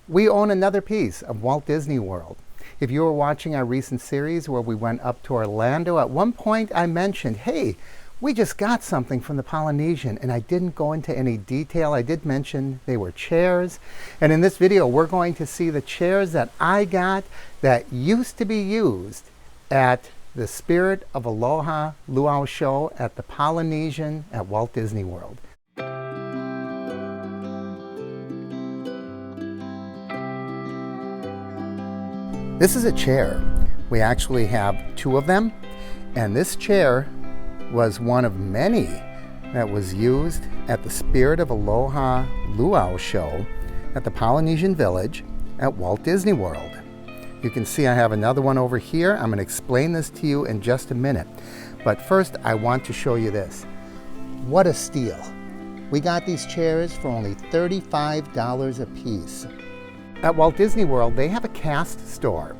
we own another piece of Walt Disney World. If you were watching our recent series where we went up to Orlando, at one point I mentioned, hey, we just got something from the Polynesian, and I didn't go into any detail. I did mention they were chairs. And in this video, we're going to see the chairs that I got that used to be used at the Spirit of Aloha Luau show at the Polynesian at Walt Disney World. This is a chair. We actually have two of them, and this chair was one of many that was used at the Spirit of Aloha Luau show at the Polynesian Village at Walt Disney World. You can see I have another one over here. I'm going to explain this to you in just a minute. But first, I want to show you this. What a steal. We got these chairs for only $35 a piece. At Walt Disney World, they have a cast store.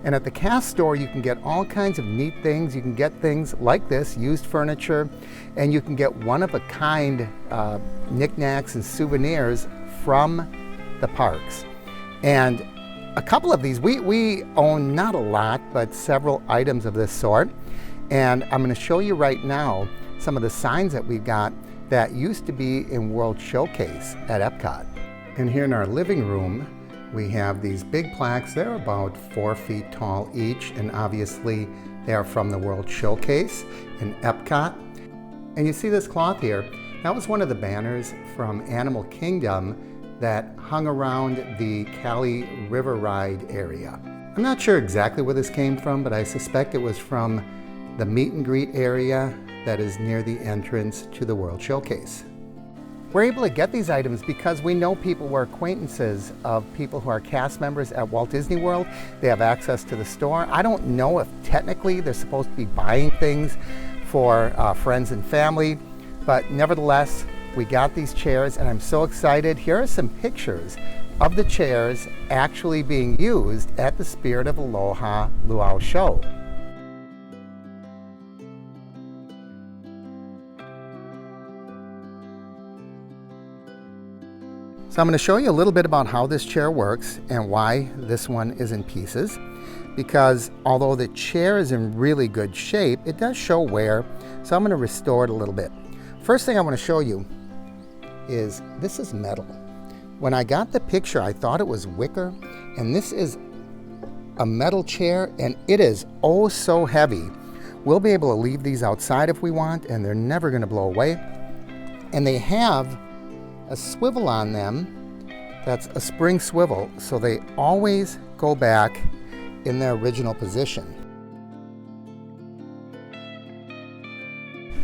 And at the cast store, you can get all kinds of neat things. You can get things like this, used furniture, and you can get one-of-a-kind knickknacks and souvenirs from the parks. And a couple of these, we own not a lot, but several items of this sort. And I'm going to show you right now some of the signs that we got that used to be in World Showcase at Epcot. And here in our living room, we have these big plaques. They're about 4 feet tall each, and obviously they are from the World Showcase in Epcot. And you see this cloth here. That was one of the banners from Animal Kingdom that hung around the Cali River Ride area. I'm not sure exactly where this came from, but I suspect it was from the meet and greet area that is near the entrance to the World Showcase. We're able to get these items because we know people who are acquaintances of people who are cast members at Walt Disney World. They have access to the store. I don't know if technically they're supposed to be buying things for friends and family, but nevertheless, we got these chairs and I'm so excited. Here are some pictures of the chairs actually being used at the Spirit of Aloha Luau show. So I'm going to show you a little bit about how this chair works and why this one is in pieces. Because although the chair is in really good shape, it does show wear. So I'm going to restore it a little bit. First thing I want to show you is this is metal. When I got the picture, I thought it was wicker, and this is a metal chair, and it is oh so heavy. We'll be able to leave these outside if we want, and they're never going to blow away. And they have a swivel on them that's a spring swivel, so they always go back in their original position.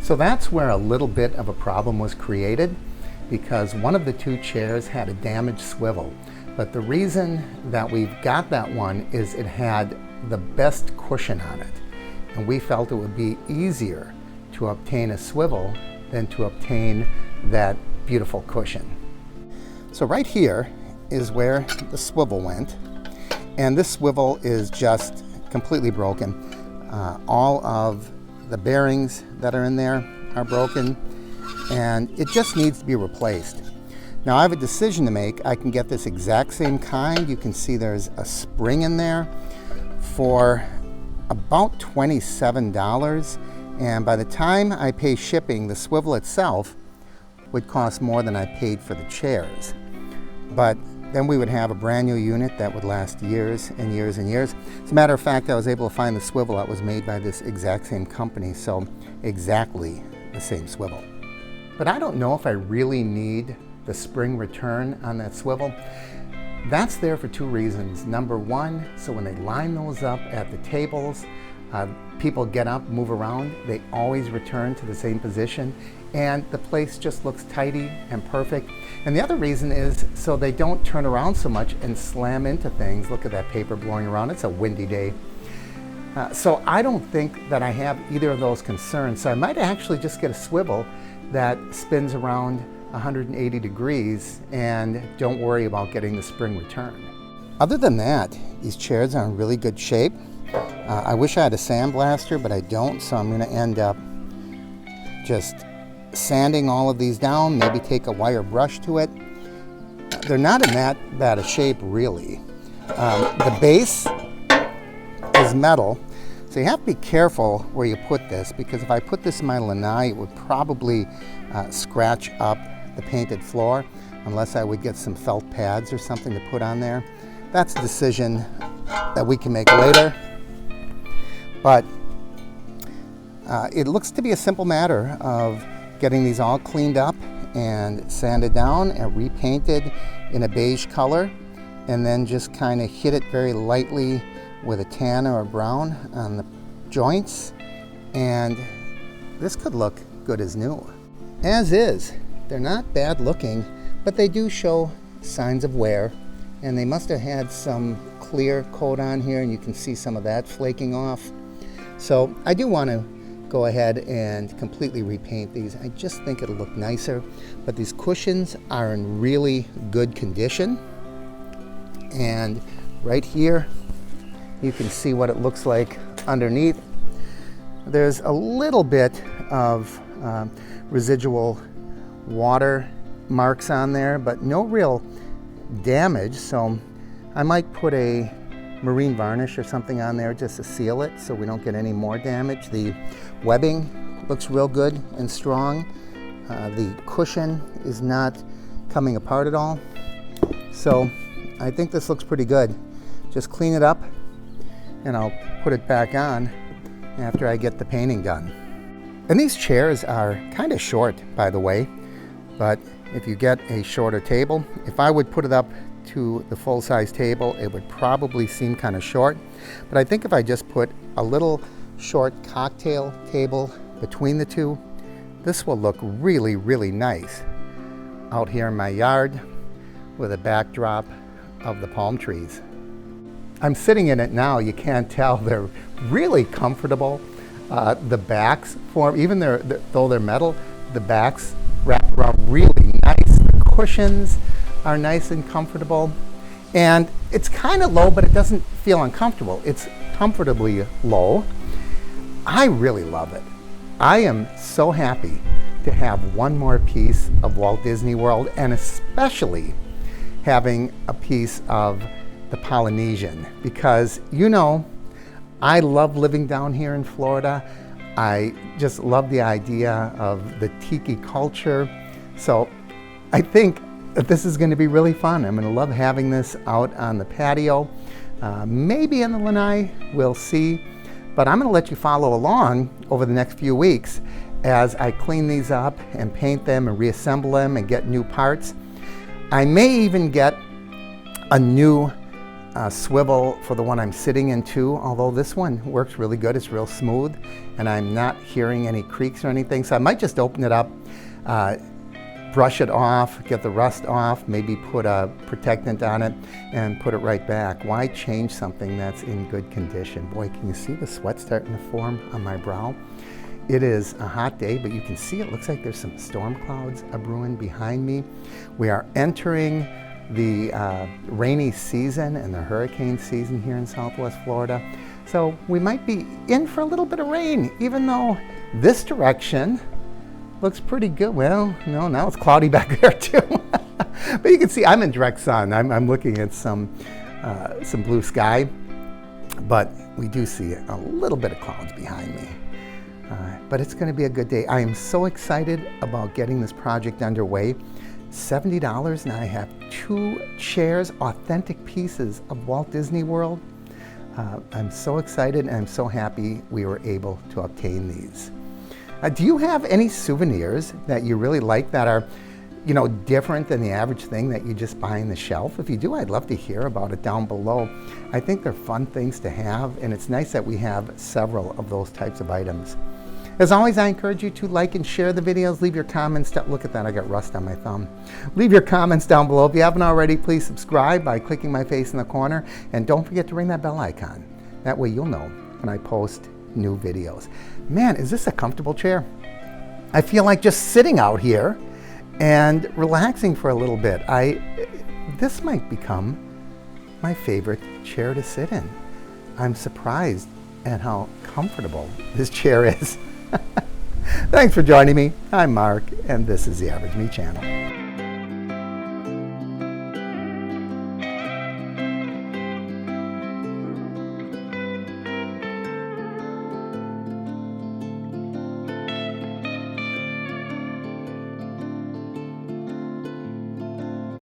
So that's where a little bit of a problem was created, because one of the two chairs had a damaged swivel. But the reason that we've got that one is it had the best cushion on it, and we felt it would be easier to obtain a swivel than to obtain that beautiful cushion. So right here is where the swivel went, and this swivel is just completely broken. All of the bearings that are in there are broken, and it just needs to be replaced. Now I have a decision to make. I can get this exact same kind. You can see there's a spring in there for about $27, and by the time I pay shipping, the swivel itself would cost more than I paid for the chairs. But then we would have a brand new unit that would last years and years and years. As a matter of fact, I was able to find the swivel that was made by this exact same company, so exactly the same swivel. But I don't know if I really need the spring return on that swivel. That's there for two reasons. Number one, so when they line those up at the tables, people get up, move around, they always return to the same position, and the place just looks tidy and perfect. And the other reason is so they don't turn around so much and slam into things. Look at that paper blowing around. It's a windy day. So I don't think that I have either of those concerns. So I might actually just get a swivel that spins around 180 degrees and don't worry about getting the spring return. Other than that, these chairs are in really good shape. I wish I had a sandblaster, but I don't, so I'm going to end up just sanding all of these down, maybe take a wire brush to it, they're not in that bad a shape, really. The base is metal, so you have to be careful where you put this, because if I put this in my lanai, it would probably scratch up the painted floor, unless I would get some felt pads or something to put on there. That's a decision that we can make later. But it looks to be a simple matter of getting these all cleaned up and sanded down and repainted in a beige color, and then just kind of hit it very lightly with a tan or a brown on the joints, and this could look good as new. As is, they're not bad looking, but they do show signs of wear, and they must have had some clear coat on here, and you can see some of that flaking off. So I do want to go ahead and completely repaint these. I just think it'll look nicer, but these cushions are in really good condition. And right here, you can see what it looks like underneath. There's a little bit of residual water marks on there, but no real damage. So I might put a marine varnish or something on there just to seal it so we don't get any more damage. The webbing looks real good and strong. The cushion is not coming apart at all. So I think this looks pretty good. Just clean it up and I'll put it back on after I get the painting done. And these chairs are kind of short, by the way, but if you get a shorter table, if I would put it up to the full-size table, it would probably seem kind of short. But I think if I just put a little short cocktail table between the two, this will look really, really nice out here in my yard with a backdrop of the palm trees. I'm sitting in it now. You can't tell. They're really comfortable. The backs form, even though they're metal, the backs wrap around really nice. The cushions are nice and comfortable. And it's kind of low, but it doesn't feel uncomfortable. It's comfortably low. I really love it. I am so happy to have one more piece of Walt Disney World, and especially having a piece of the Polynesian, because I love living down here in Florida. I just love the idea of the tiki culture. So I think that this is going to be really fun. I'm going to love having this out on the patio. Maybe in the lanai, we'll see. But I'm going to let you follow along over the next few weeks as I clean these up and paint them and reassemble them and get new parts. I may even get a new swivel for the one I'm sitting in too, although this one works really good. It's real smooth and I'm not hearing any creaks or anything. So I might just open it up, brush it off, get the rust off, maybe put a protectant on it and put it right back. Why change something that's in good condition? Boy, can you see the sweat starting to form on my brow? It is a hot day, but you can see it looks like there's some storm clouds brewing behind me. We are entering the rainy season and the hurricane season here in Southwest Florida. So we might be in for a little bit of rain, even though this direction looks pretty good. Well, no, now it's cloudy back there too. But you can see I'm in direct sun. I'm looking at some blue sky, but we do see a little bit of clouds behind me. But it's going to be a good day. I am so excited about getting this project underway. $70, and I have 2 chairs, authentic pieces of Walt Disney World. I'm so excited and I'm so happy we were able to obtain these. Do you have any souvenirs that you really like that are, different than the average thing that you just buy on the shelf? If you do, I'd love to hear about it down below. I think they're fun things to have, and it's nice that we have several of those types of items. As always, I encourage you to like and share the videos. Leave your comments. Look at that, I got rust on my thumb. Leave your comments down below. If you haven't already, please subscribe by clicking my face in the corner. And don't forget to ring that bell icon. That way you'll know when I post new videos. Man, is this a comfortable chair? I feel like just sitting out here and relaxing for a little bit. This might become my favorite chair to sit in. I'm surprised at how comfortable this chair is. Thanks for joining me. I'm Mark, and this is the Average Me Channel.